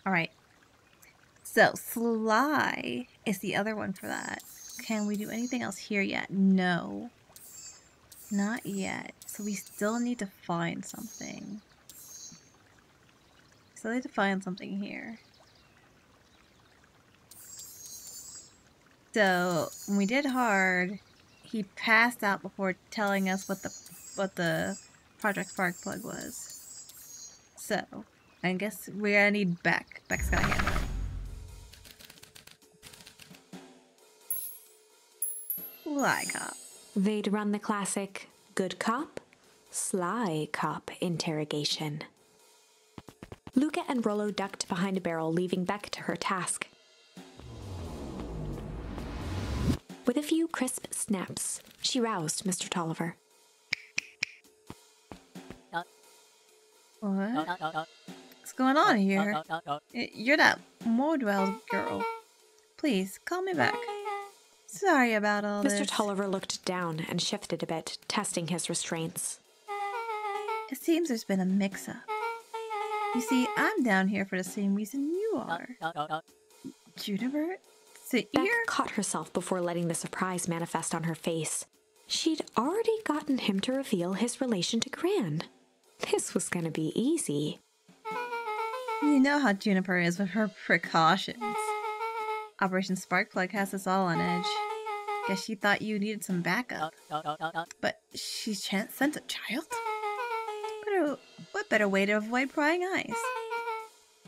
Alright. So, Sly is the other one for that. Can we do anything else here yet? No. Not yet. So we still need to find something. Still need to find something here. So, when we did hard, he passed out before telling us what the Project Spark plug was. So, I guess we're gonna need Beck. Beck's gonna handle it. Sly cop. They'd run the classic good cop, sly cop interrogation. Luka and Rollo ducked behind a barrel, leaving Beck to her task. With a few crisp snaps, she roused Mr. Tolliver. What? What's going on here? You're that Mordwell girl. Please, call me back. Sorry about all this. Mr. Tolliver looked down and shifted a bit, testing his restraints. It seems there's been a mix-up. You see, I'm down here for the same reason you are. Juniper? So Beck caught herself before letting the surprise manifest on her face. She'd already gotten him to reveal his relation to Gran. This was going to be easy. You know how Juniper is with her precautions. Operation Sparkplug has us all on edge. Guess she thought you needed some backup. But she sent a child? What better way to avoid prying eyes?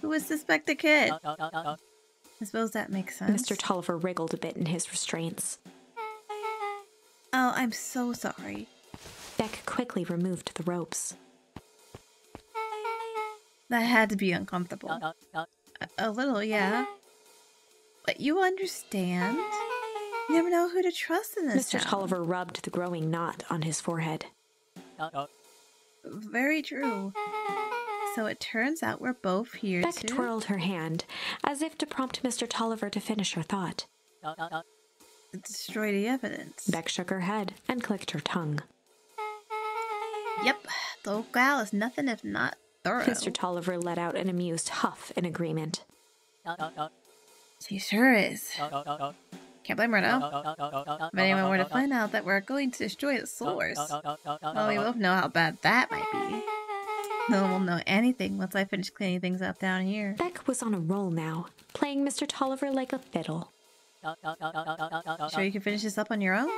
Who would suspect the kid? I suppose that makes sense. Mr. Tolliver wriggled a bit in his restraints. Oh, I'm so sorry. Beck quickly removed the ropes. That had to be uncomfortable. A little, yeah. But you understand. You never know who to trust in this Mr. town. Tolliver rubbed the growing knot on his forehead. Very true. So it turns out we're both here Beck to... twirled her hand, as if to prompt Mr. Tolliver to finish her thought. destroy the evidence. Beck shook her head and clicked her tongue. Yep, the old gal is nothing if not thorough. Mr. Tolliver let out an amused huff in agreement. She sure is. Can't blame her now. If anyone were to find out that we're going to destroy the source, well, we both know how bad that might be. No one will know anything once I finish cleaning things up down here. Beck was on a roll now, playing Mr. Tolliver like a fiddle. Sure you can finish this up on your own?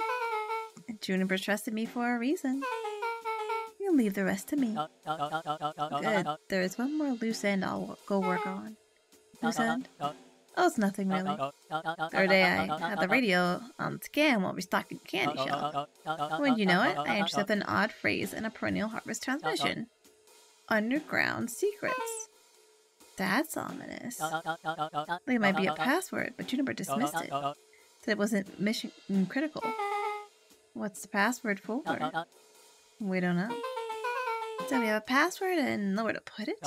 Juniper trusted me for a reason. You'll leave the rest to me. Good. There is one more loose end I'll go work on. Loose end? Oh, it's nothing really. The other day I had the radio on scan while restocking candy shelf. Wouldn't you know it, I intercepted an odd phrase in a perennial harvest transmission. Underground secrets. That's ominous. It might be a password, but Juniper dismissed it. Said it wasn't mission critical. What's the password for? We don't know. So we have a password and nowhere to put it?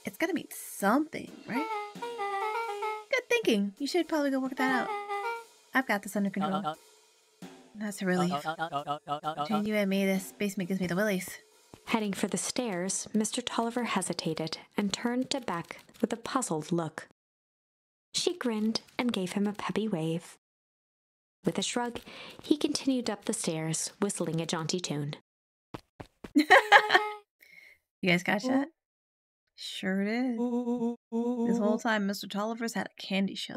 It's gotta mean something, right? Good thinking. You should probably go work that out. I've got this under control. That's a relief. Between you and me, this basement gives me the willies. Heading for the stairs, Mr. Tolliver hesitated and turned to Beck with a puzzled look. She grinned and gave him a peppy wave. With a shrug, he continued up the stairs, whistling a jaunty tune. You guys catch that? Sure it is. This whole time, Mr. Tolliver's had a candy shelf.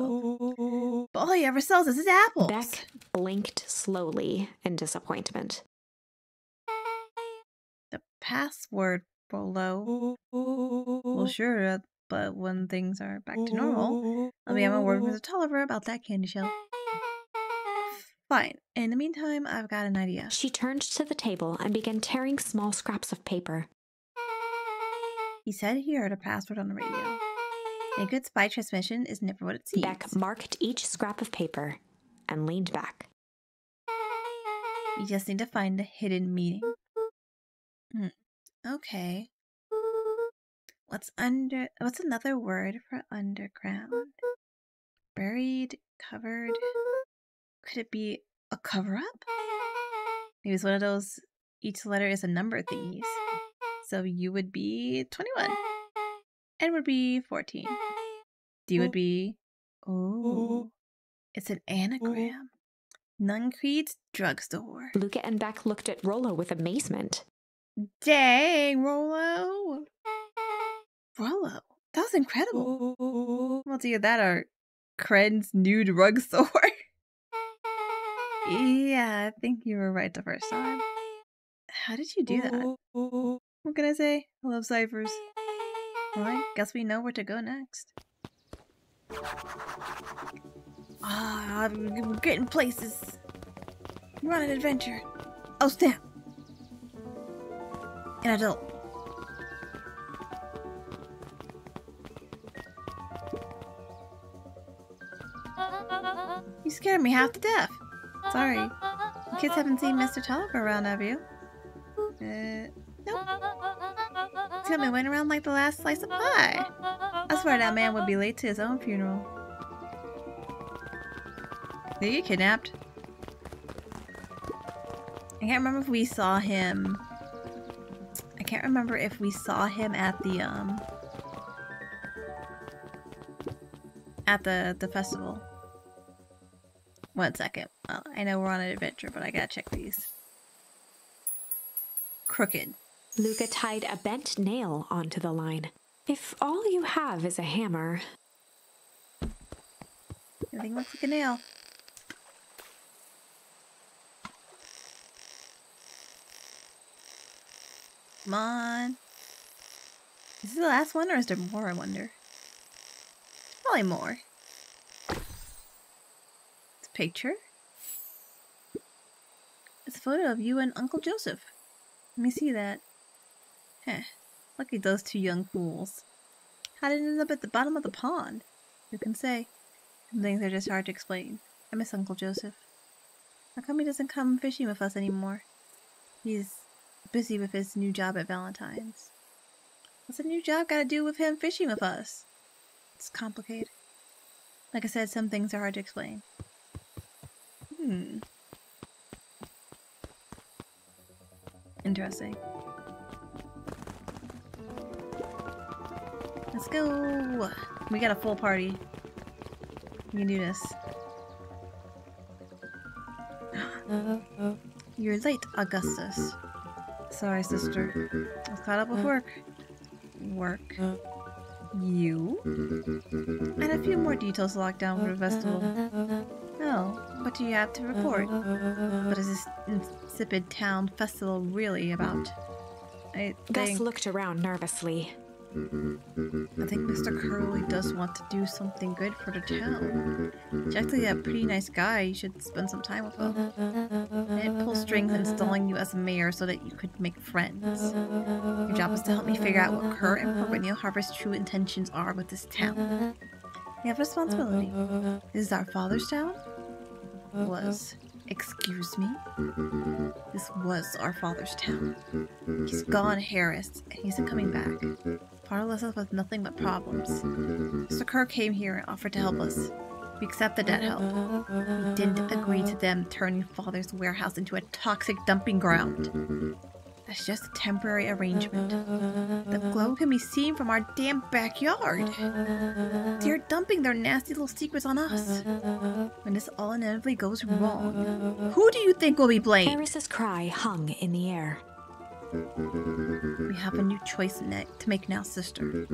But all he ever sells is his apples. Beck blinked slowly in disappointment. The password below. Well, sure, but when things are back to normal, I'll be having a word with Mr. Tolliver about that candy shelf. Fine. In the meantime, I've got an idea. She turned to the table and began tearing small scraps of paper. He said he heard a password on the radio. A good spy transmission is never what it seems. Beck marked each scrap of paper and leaned back. You just need to find the hidden meaning. Okay. What's another word for underground? Buried, covered. Could it be a cover-up? Maybe it's one of those, each letter is a number thingies. So you would be 21. N would be 14. D would be... Oh, it's an anagram. Nuncreed's Drugstore. Luka and Beck looked at Rollo with amazement. Dang, Rollo! Rollo, that was incredible. Well, it's either that or Kren's new drugstore. Yeah, I think you were right the first time. How did you do that? What can I say? I love ciphers. Well, I guess we know where to go next. Ah, we're getting places. We're on an adventure. Oh, snap. An adult. You scared me half to death. Sorry. You kids haven't seen Mr. Tolliver around, have you? Nope. He's got me waiting around like the last slice of pie. I swear that man would be late to his own funeral. Did he get kidnapped? I can't remember if we saw him. I can't remember if we saw him at the festival. 1 second. Well, I know we're on an adventure, but I gotta check these. Crooked. Luka tied a bent nail onto the line. If all you have is a hammer... Everything looks like a nail. Come on. Is this the last one or is there more, I wonder? Probably more. It's a picture. It's a photo of you and Uncle Joseph. Let me see that. Heh. Look at those two young fools. How did it end up at the bottom of the pond? Who can say? Some things are just hard to explain. I miss Uncle Joseph. How come he doesn't come fishing with us anymore? He's busy with his new job at Valentine's. What's a new job got to do with him fishing with us? It's complicated. Like I said, some things are hard to explain. Interesting. Let's go! We got a full party. We can do this. You're late, Augustus. Sorry, sister. I was caught up with work. Work? You? I had a few more details locked down for the festival. Oh, what do you have to report? What is this insipid town festival really about? Gus looked around nervously. I think Mr. Curley does want to do something good for the town. He's actually a pretty nice guy. You should spend some time with him. I didn't pull strings installing you as a mayor so that you could make friends. Your job is to help me figure out what Kerr and Perennial Harvest's true intentions are with this town. You have a responsibility. This is our father's town? Was. Excuse me? This was our father's town. He's gone, Harris, and he isn't coming back. Father left us with nothing but problems. Mr. Kerr came here and offered to help us. We accepted that help. We didn't agree to them turning Father's warehouse into a toxic dumping ground. That's just a temporary arrangement. The glow can be seen from our damn backyard. They're dumping their nasty little secrets on us. When this all inevitably goes wrong, who do you think will be blamed? Harris's cry hung in the air. We have a new choice to make now, sister.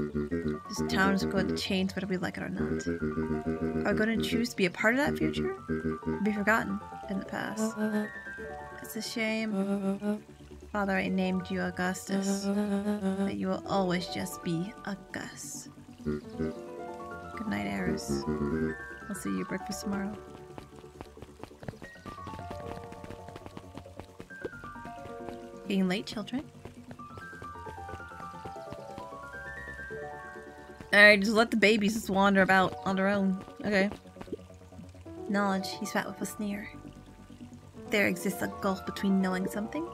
This town is going to change whether we like it or not. Are we going to choose to be a part of that future? Or be forgotten in the past? It's a shame. Father, I named you Augustus, but you will always just be a Gus. Good night, Eris. I'll see you at breakfast tomorrow. Getting late, children. Alright, just let the babies just wander about on their own. Okay. Knowledge, he spat with a sneer. There exists a gulf between knowing something,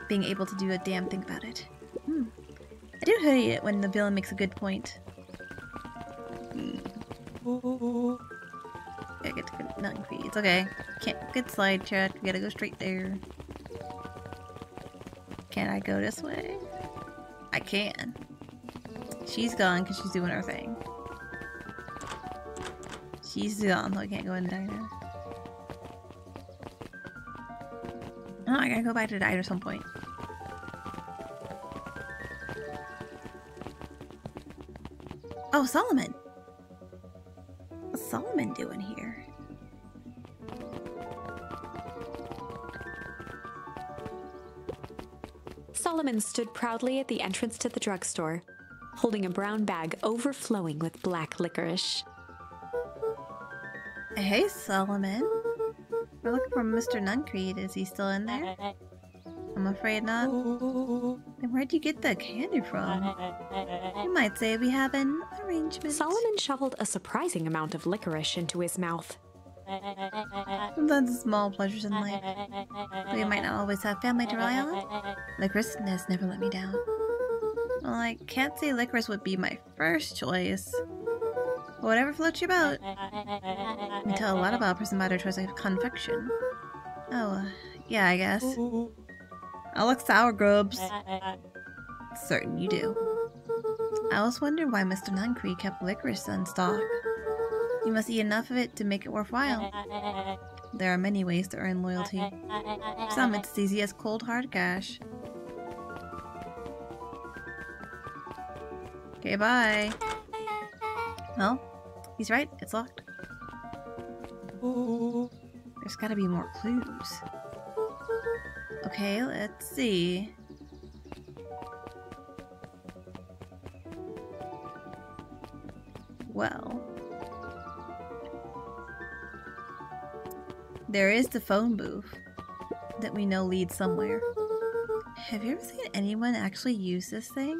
being able to do a damn thing about it. I do hate it when the villain makes a good point. Gotta get to nothing feeds. Okay. Can't get slide chat. We gotta go straight there. Can I go this way? I can. She's gone because she's doing her thing. She's gone, so I can't go in the diner. Oh, I gotta go back to the diner at some point. Oh, Solomon! What's Solomon doing here? Solomon stood proudly at the entrance to the drugstore, holding a brown bag overflowing with black licorice. Hey, Solomon. We're looking for Mr. Nuncreed. Is he still in there? I'm afraid not. Then where'd you get the candy from? You might say we have an arrangement. Solomon shoveled a surprising amount of licorice into his mouth. Sometimes small pleasures in life. We might not always have family to rely on. Licorice has never let me down. Well, I can't say licorice would be my first choice. But whatever floats your boat. You can tell a lot about a person by their choice of confection. Oh, yeah, I guess. I like sour grubs. Certain you do. I always wondered why Mr. Nuncreed kept licorice in stock. You must eat enough of it to make it worthwhile. There are many ways to earn loyalty. For some, it's as easy as cold hard cash. Okay, bye. Well, he's right. It's locked. There's gotta be more clues. Okay, let's see. Well, there is the phone booth that we know leads somewhere. Have you ever seen anyone actually use this thing?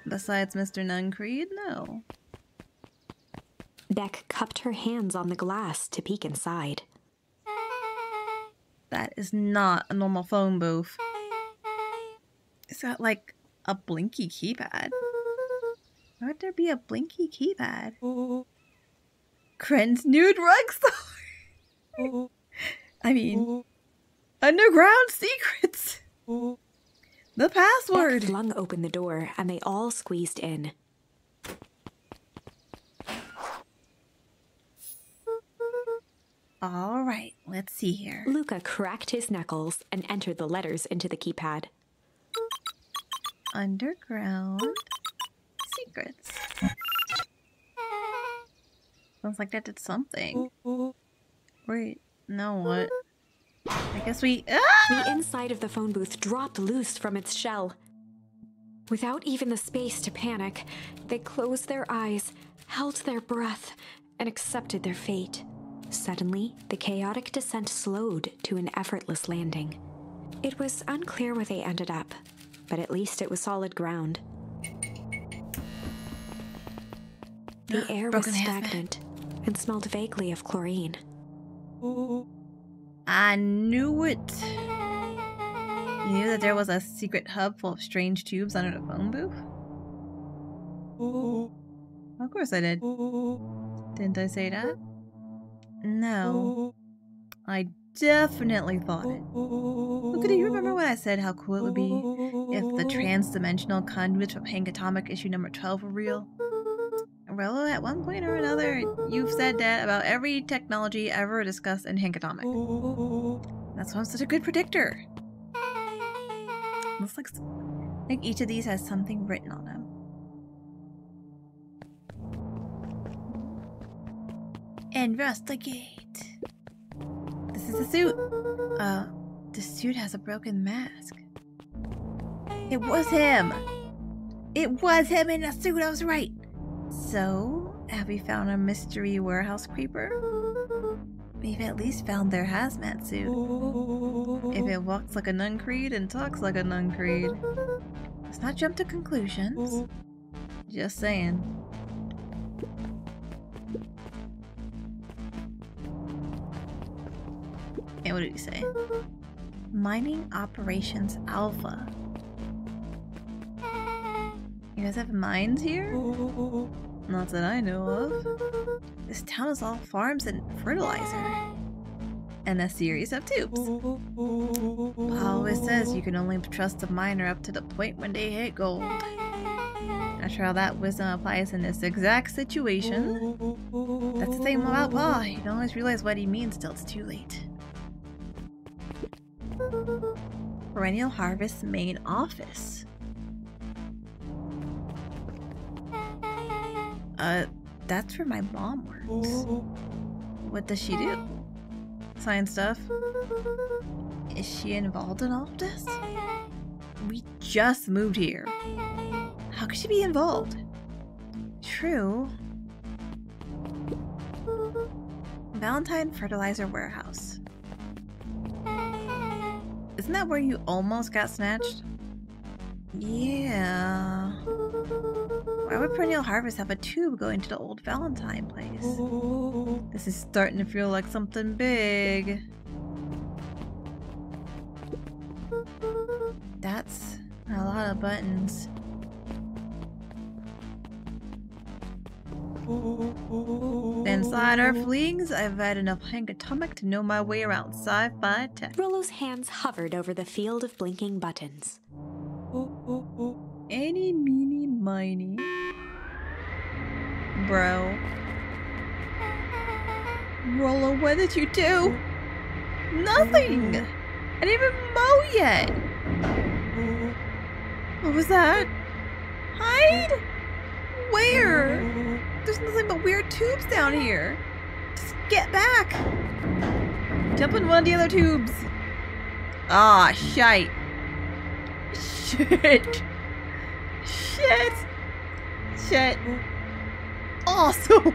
Besides Mr. Nuncreed, no. Beck cupped her hands on the glass to peek inside. That is not a normal phone booth. It's got like a blinky keypad. Why would there be a blinky keypad? Kren's new drugstore! I mean, underground secrets! The password! Beck flung open the door and they all squeezed in. Alright, let's see here. Luka cracked his knuckles and entered the letters into the keypad. Underground secrets. Sounds like that did something. Wait, no, what? I guess we... The inside of the phone booth dropped loose from its shell. Without even the space to panic, they closed their eyes, held their breath, and accepted their fate. Suddenly, the chaotic descent slowed to an effortless landing. It was unclear where they ended up, but at least it was solid ground. The air was stagnant and smelled vaguely of chlorine. I knew it! You knew that there was a secret hub full of strange tubes under the phone booth? Of course I did. Didn't I say that? No. I definitely thought it. Luka, do you remember when I said how cool it would be if the trans-dimensional conduits from Hank Atomic issue number 12 were real? Well, at one point or another, you've said that about every technology ever discussed in Hank Atomic. That's why I'm such a good predictor. Looks like each of these has something written on them. Investigate. This is the suit. The suit has a broken mask. It was him. It was him in the suit. I was right. So, have we found a mystery warehouse creeper? We've at least found their hazmat suit. If it walks like a Nuncreed and talks like a Nuncreed, let's not jump to conclusions. Just saying. And what did he say? Mining Operations Alpha. You guys have mines here? Not that I know of. This town is all farms and fertilizer. and a series of tubes. It always says you can only trust a miner up to the point when they hit gold. Not sure how that wisdom applies in this exact situation. That's the thing about Pa. You don't always realize what he means till it's too late. Perennial Harvest main office. That's where my mom works. What does she do? Sign stuff? Is she involved in all of this? We just moved here. How could she be involved? True. Valentine Fertilizer Warehouse. Isn't that where you almost got snatched? Yeah. Why would Perennial Harvest have a tube going to the old Valentine place? This is starting to feel like something big. That's a lot of buttons. Inside our flings, I've had enough Hank Atomic to know my way around sci-fi tech. Rollo's hands hovered over the field of blinking buttons. Any, meeny, miny. Bro. Rollo, what did you do? Nothing! I didn't even mow yet! What was that? Hide? Where? There's nothing but weird tubes down here. Just get back! Jump in one of the other tubes. Ah, shite. Shit. Shit. Shit. Awesome.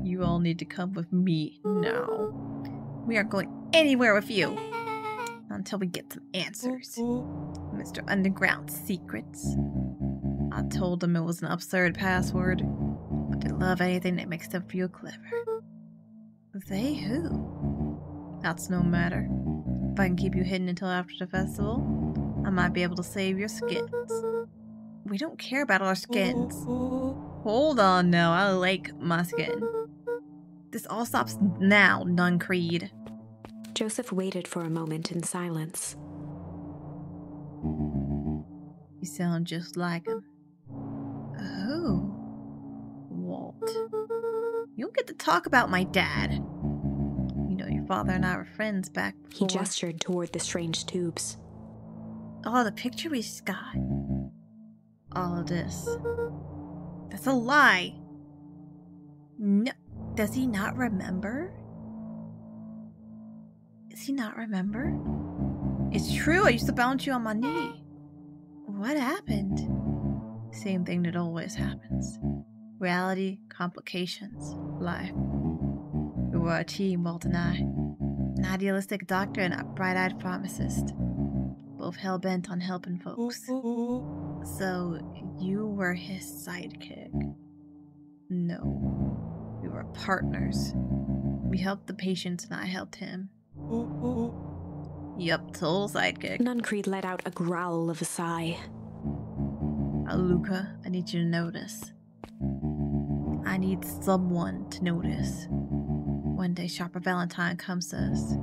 You all need to come with me now. We aren't going anywhere with you until we get some answers. Mr. Underground Secrets. I told them it was an absurd password, but they love anything that makes them feel clever. They who? That's no matter. If I can keep you hidden until after the festival, I might be able to save your skins. We don't care about our skins. Hold on now, I like my skin. This all stops now, Nun Creed. Joseph waited for a moment in silence. You sound just like him. Oh. Walt. You don't get to talk about my dad. You know your father and I were friends back before. He gestured toward the strange tubes. Oh, the picture we just got. All of this. That's a lie. No. Does he not remember? Does he not remember? It's true, I used to bounce you on my knee. What happened? Same thing that always happens. Reality, complications, life. We were a team, Walt and I. An idealistic doctor and a bright-eyed pharmacist. Both hell-bent on helping folks. So, you were his sidekick. No. We were partners. We helped the patients and I helped him. Yup, total sidekick. Nuncreed let out a growl of a sigh. Luka, I need you to notice. I need someone to notice. One day Sharper Valentine comes to us.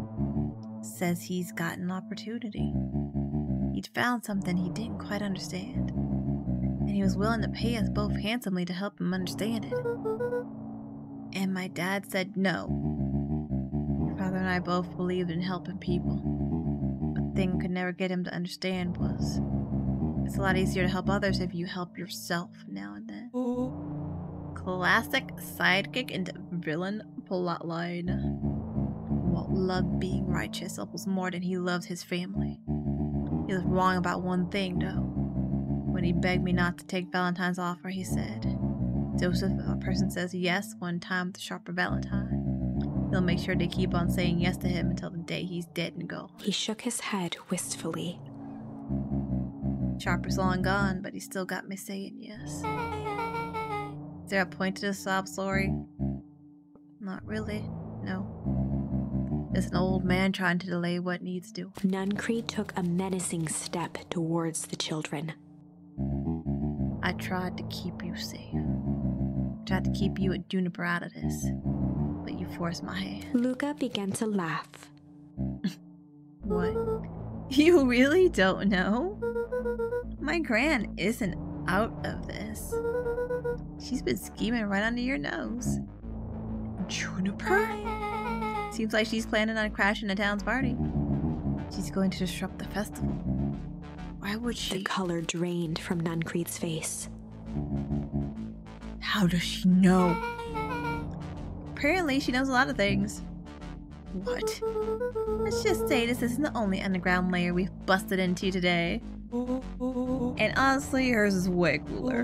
Says he's got an opportunity. He'd found something he didn't quite understand. And he was willing to pay us both handsomely to help him understand it. And my dad said no. Your father and I both believed in helping people. But the thing could never get him to understand was, it's a lot easier to help others if you help yourself now and then. Classic sidekick and villain plotline. Walt loved being righteous almost more than he loved his family. He was wrong about one thing, though. When he begged me not to take Valentine's offer, he said, Joseph, if a person says yes one time to Sharper Valentine, he'll make sure they keep on saying yes to him until the day he's dead and gone. He shook his head wistfully. Sharper's long gone, but he still got me saying yes. Is there a point to this sob story? Not really, no. It's an old man trying to delay what needs to. Nuncreed took a menacing step towards the children. I tried to keep you safe. Tried to keep you at Juniper out of this, but you forced my hand. Luka began to laugh. What? You really don't know? My gran isn't out of this. She's been scheming right under your nose. Juniper? Seems like she's planning on crashing the town's party. She's going to disrupt the festival. Why would she? The color drained from Nuncreed's face. How does she know? Apparently she knows a lot of things. What? Let's just say this isn't the only underground layer we've busted into today. And honestly, hers is way cooler.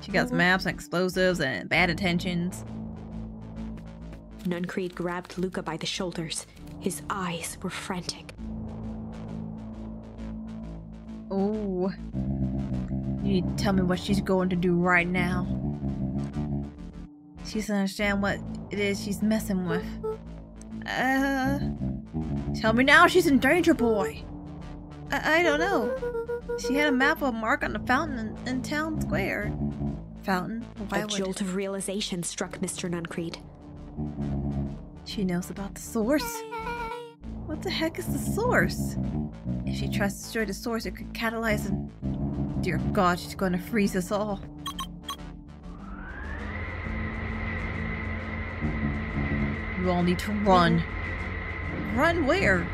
She got maps and explosives and bad intentions. Nuncreed grabbed Luka by the shoulders. His eyes were frantic. Oh. You need to tell me what she's going to do right now. She doesn't understand what it is she's messing with. Tell me now she's in danger, boy. I don't know. She had a map of a mark on the fountain in town square. Fountain? Why A jolt of realization struck Mr. Nuncreed. She knows about the source. What the heck is the source? If she tries to destroy the source, it could catalyze and... Dear God, she's going to freeze us all. You all need to run. Run where?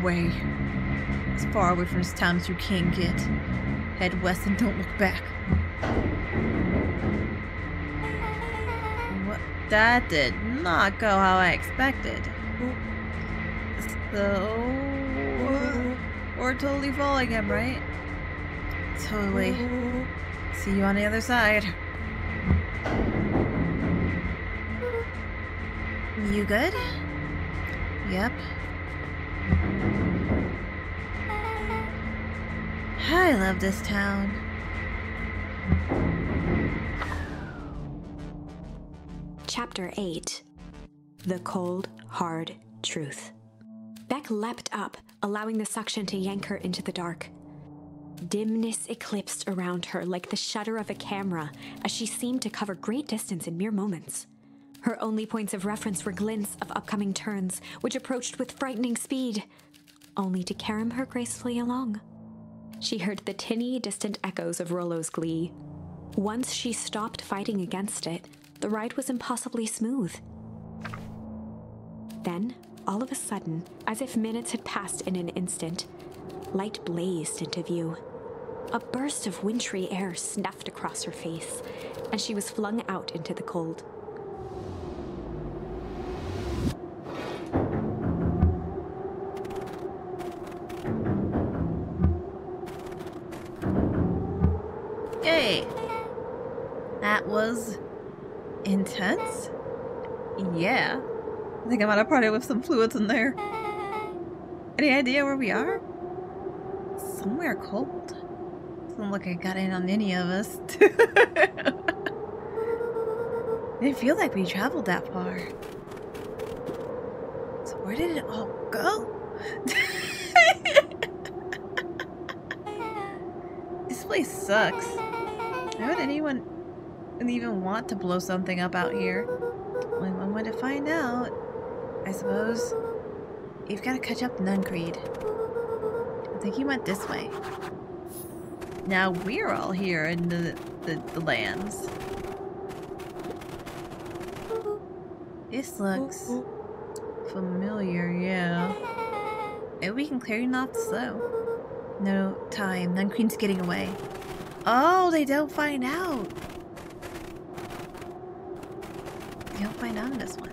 Away. As far away from this town as you can get. Head west and don't look back. What? That did not go how I expected. So... we're totally falling him, right? Totally. See you on the other side. You good? Yep. I love this town. Chapter 8. The Cold, Hard Truth. Beck leapt up, allowing the suction to yank her into the dark. Dimness eclipsed around her like the shutter of a camera as she seemed to cover great distance in mere moments. Her only points of reference were glints of upcoming turns, which approached with frightening speed, only to carom her gracefully along. She heard the tinny, distant echoes of Rollo's glee. Once she stopped fighting against it, the ride was impossibly smooth. Then, all of a sudden, as if minutes had passed in an instant, light blazed into view. A burst of wintry air snuffed across her face, and she was flung out into the cold. Yay! That was... intense? Yeah. I think I might have parted with some fluids in there. Any idea where we are? Somewhere cold. Doesn't look like it got in on any of us. Didn't feel like we traveled that far. So where did it all go? This place sucks. Why would anyone even want to blow something up out here? Only one way to find out, I suppose. You've got to catch up to Nuncreed. I think he went this way. Now we're all here in the lands. This looks familiar, yeah. Maybe we can clear him off the slow. No time. Nuncreed's getting away. Oh, they don't find out. They don't find out in this one.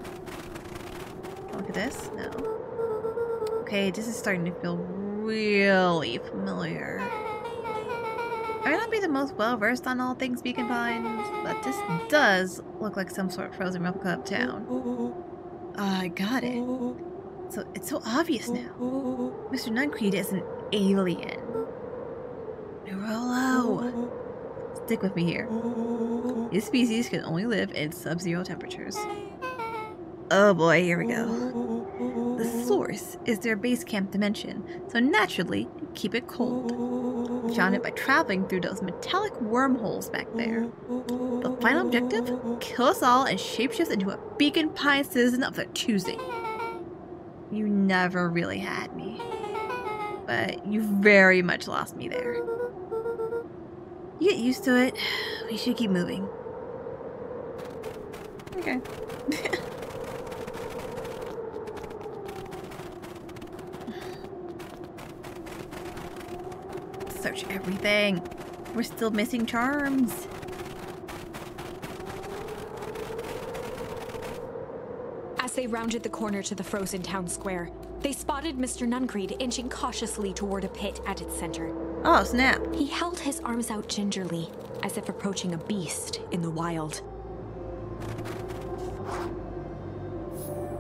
Look at this. No. Okay, this is starting to feel really familiar. I may not be the most well-versed on all things beacon pines, but this does look like some sort of frozen replica of town. I got it. So it's so obvious now. Mr. Nuncreed is an alien. Rollo! Stick with me here. This species can only live in sub-zero temperatures. Oh boy, here we go. The source is their base camp dimension, so naturally, keep it cold. knowledge on it by traveling through those metallic wormholes back there. The final objective? Kill us all and shapeshift into a Beacon Pine citizen of their choosing. You never really had me. But you very much lost me there. You get used to it. We should keep moving. Okay. Search everything. We're still missing charms. As they rounded the corner to the frozen town square, they spotted Mr. Nuncreed inching cautiously toward a pit at its center. Oh, snap. He held his arms out gingerly, as if approaching a beast in the wild.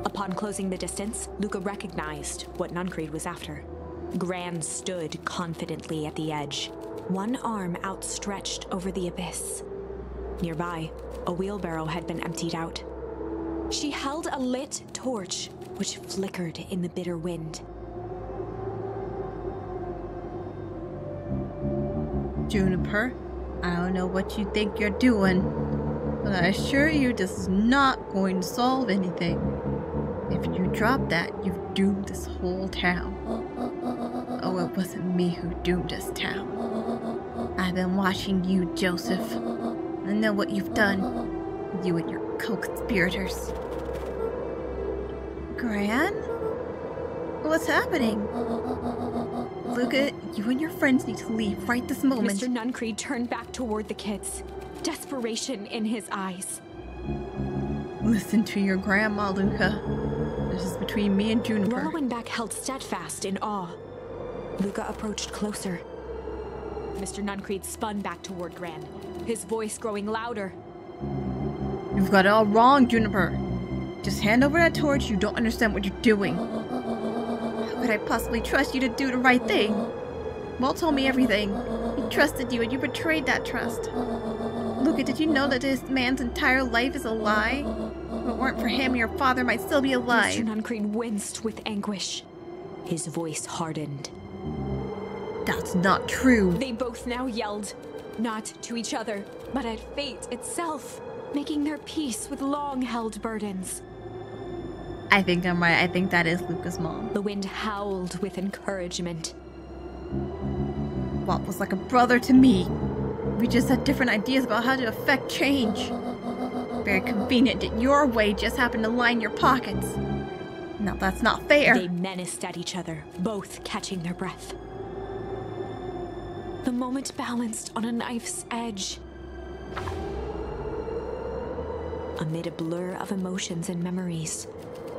Upon closing the distance, Luka recognized what Nuncreed was after. Gran stood confidently at the edge, one arm outstretched over the abyss. Nearby, a wheelbarrow had been emptied out. She held a lit torch, which flickered in the bitter wind. Juniper, I don't know what you think you're doing, but I assure you this is not going to solve anything. If you drop that, you've doomed this whole town. Oh, it wasn't me who doomed this town. I've been watching you, Joseph. I know what you've done. You and your co-conspirators. Gran? What's happening? Luka, you and your friends need to leave right this moment. Mr. Nuncreed turned back toward the kids, desperation in his eyes. Listen to your grandma, Luka. This is between me and Juniper. Rollo and Beck held steadfast in awe. Luka approached closer. Mr. Nuncreed spun back toward Gran, his voice growing louder. You've got it all wrong, Juniper. Just hand over that torch. You don't understand what you're doing. How could I possibly trust you to do the right thing? Walt told me everything. He trusted you and you betrayed that trust. Luka, did you know that this man's entire life is a lie? If it weren't for him, your father might still be alive. Mr. Nuncreed winced with anguish. His voice hardened. That's not true. They both now yelled, not to each other, but at fate itself, making their peace with long-held burdens. I think I'm right. I think that is Luka's mom. The wind howled with encouragement. Walt was like a brother to me. We just had different ideas about how to affect change. Very convenient that your way just happened to line your pockets. Now that's not fair. They menaced at each other, both catching their breath. The moment balanced on a knife's edge. Amid a blur of emotions and memories,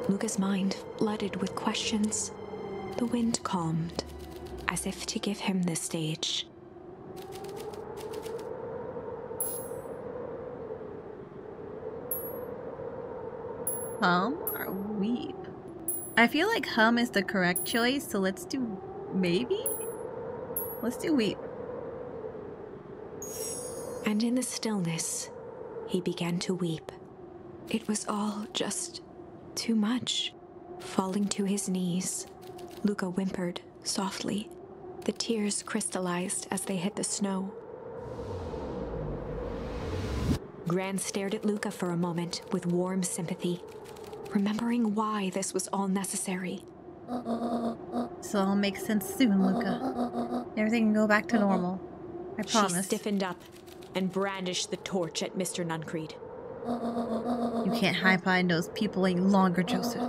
Luka's mind flooded with questions. The wind calmed, as if to give him the stage. Hum or weep? I feel like hum is the correct choice, so let's do maybe? Let's do weep. And in the stillness, he began to weep. It was all just too much. Falling to his knees, Luka whimpered softly. The tears crystallized as they hit the snow. Gran stared at Luka for a moment with warm sympathy, remembering why this was all necessary. This will all make sense soon, Luka. Everything can go back to normal. I promise. She stiffened up and brandished the torch at Mr. Nuncreed. You can't hide behind those people any longer, Joseph.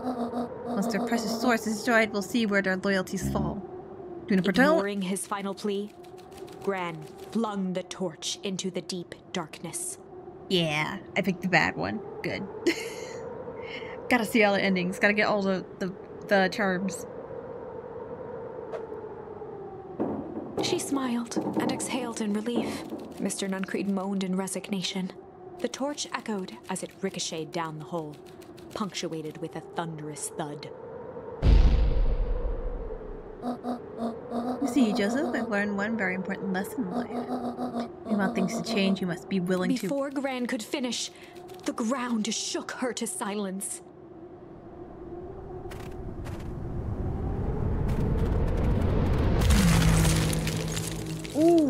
Once their precious source is destroyed, we'll see where their loyalties fall. Juniper, don't. Ignoring his final plea, Gran flung the torch into the deep darkness. Yeah, I picked the bad one. Good. Gotta see all the endings. Gotta get all the charms. She smiled and exhaled in relief. Mr. Nuncreed moaned in resignation. The torch echoed as it ricocheted down the hole, punctuated with a thunderous thud. You see, Joseph, I've learned one very important lesson in life. If you want things to change, you must be willing to... Before Gran could finish, the ground shook her to silence. Ooh.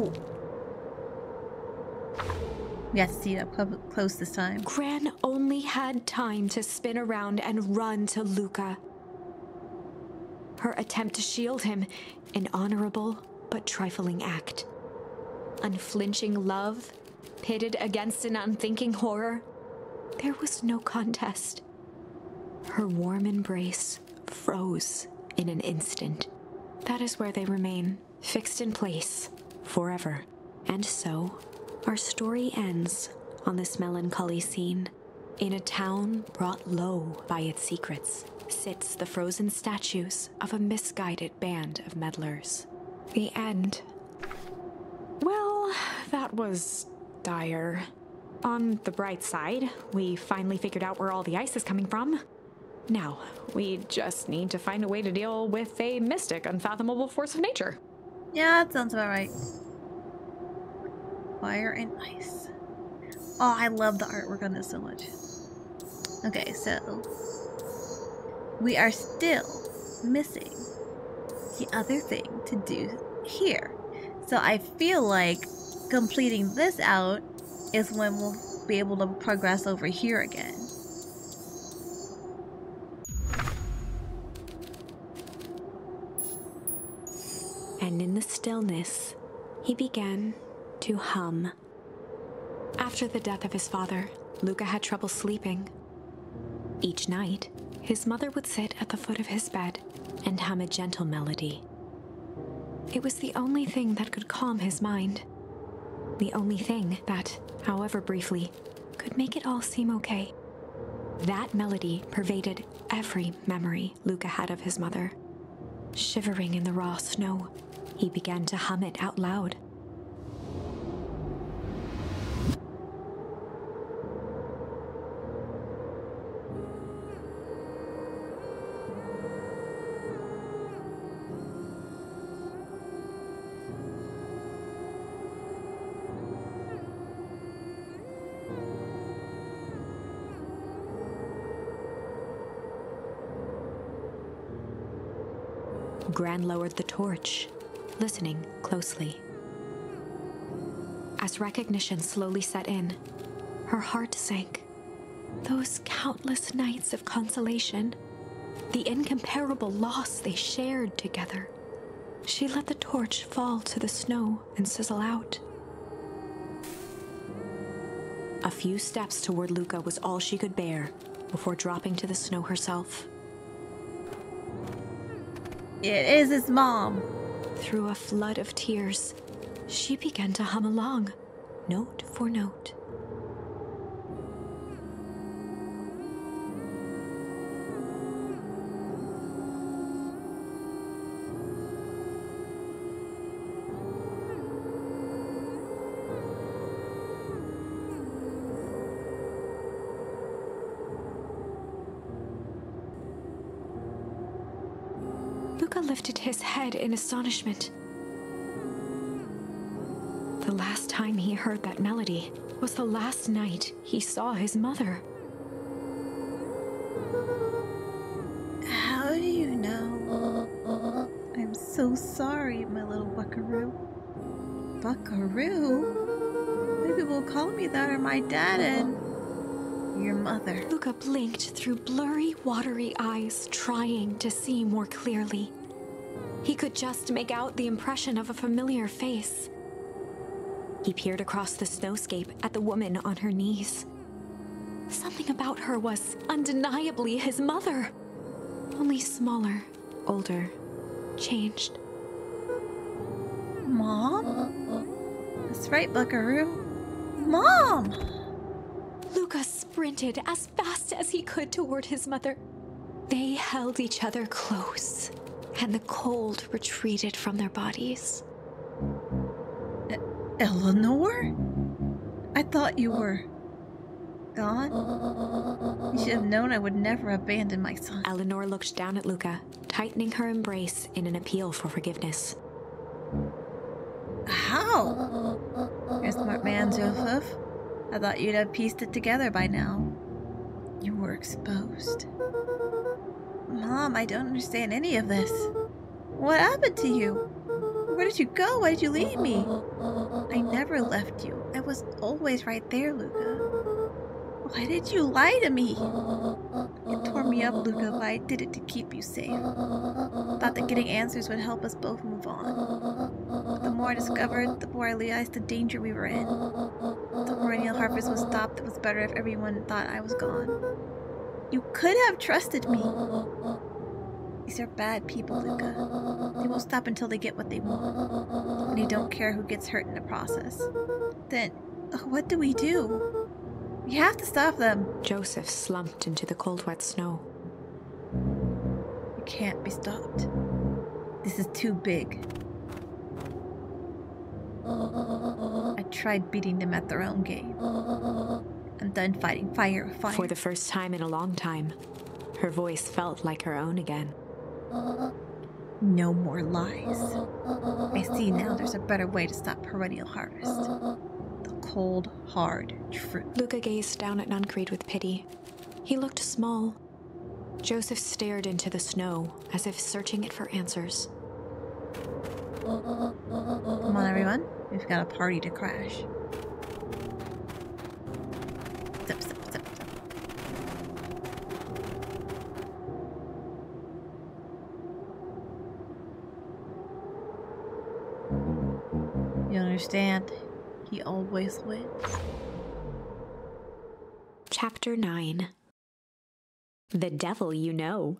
We got to see it up close this time. Gran only had time to spin around and run to Luka. Her attempt to shield him, an honorable but trifling act. Unflinching love, pitted against an unthinking horror. There was no contest. Her warm embrace froze in an instant. That is where they remain, fixed in place, forever. And so, our story ends on this melancholy scene. In a town brought low by its secrets, sits the frozen statues of a misguided band of meddlers. The end. Well, that was dire. On the bright side, we finally figured out where all the ice is coming from. Now, we just need to find a way to deal with a mystic, unfathomable force of nature. Yeah, that sounds about right. Fire and ice. Oh, I love the artwork on this so much. Okay, so we are still missing the other thing to do here. So I feel like completing this out is when we'll be able to progress over here again. And in the stillness, he began to hum. After the death of his father, Luka had trouble sleeping. Each night, his mother would sit at the foot of his bed and hum a gentle melody. It was the only thing that could calm his mind. The only thing that, however briefly, could make it all seem okay. That melody pervaded every memory Luka had of his mother. Shivering in the raw snow, he began to hum it out loud. Gran lowered the torch, listening closely. As recognition slowly set in, her heart sank. Those countless nights of consolation, the incomparable loss they shared together. She let the torch fall to the snow and sizzle out. A few steps toward Luka was all she could bear before dropping to the snow herself. It is his mom. Through a flood of tears, she began to hum along, note for note. Luka lifted his head in astonishment. The last time he heard that melody was the last night he saw his mother. How do you know? I'm so sorry, my little buckaroo. Buckaroo? Maybe we'll call me that, or my dad and your mother. Luka blinked through blurry, watery eyes, trying to see more clearly. He could just make out the impression of a familiar face. He peered across the snowscape at the woman on her knees. Something about her was undeniably his mother. Only smaller, older, changed. Mom? That's right, buckaroo. Mom! Luka sprinted as fast as he could toward his mother. They held each other close, and the cold retreated from their bodies. Eleanor? I thought you were gone. You should have known I would never abandon my son. Eleanor looked down at Luka, tightening her embrace in an appeal for forgiveness. How? You're a smart man, Joseph. I thought you'd have pieced it together by now. You were exposed. Mom, I don't understand any of this. What happened to you? Where did did you go? Why did you leave me? I never left you. I was always right there, Luka. Why did you lie to me? It tore me up, Luka, but I did it to keep you safe. Thought that getting answers would help us both move on. But the more I discovered, the more I realized the danger we were in. The perennial harvest was stopped. It was better if everyone thought I was gone. You could have trusted me. These are bad people, Luka. They won't stop until they get what they want. And they don't care who gets hurt in the process. Then, what do we do? We have to stop them. Joseph slumped into the cold, wet snow. You can't be stopped. This is too big. I tried beating them at their own game. I'm done fighting fire with fire. For the first time in a long time, her voice felt like her own again. No more lies. I see now there's a better way to stop perennial harvest. The cold, hard truth. Luka gazed down at Nuncreed with pity. He looked small. Joseph stared into the snow, as if searching it for answers. Come on, everyone. We've got a party to crash. Zip, zip, zip, zip. You understand? He always wins. Chapter 9. The Devil You Know.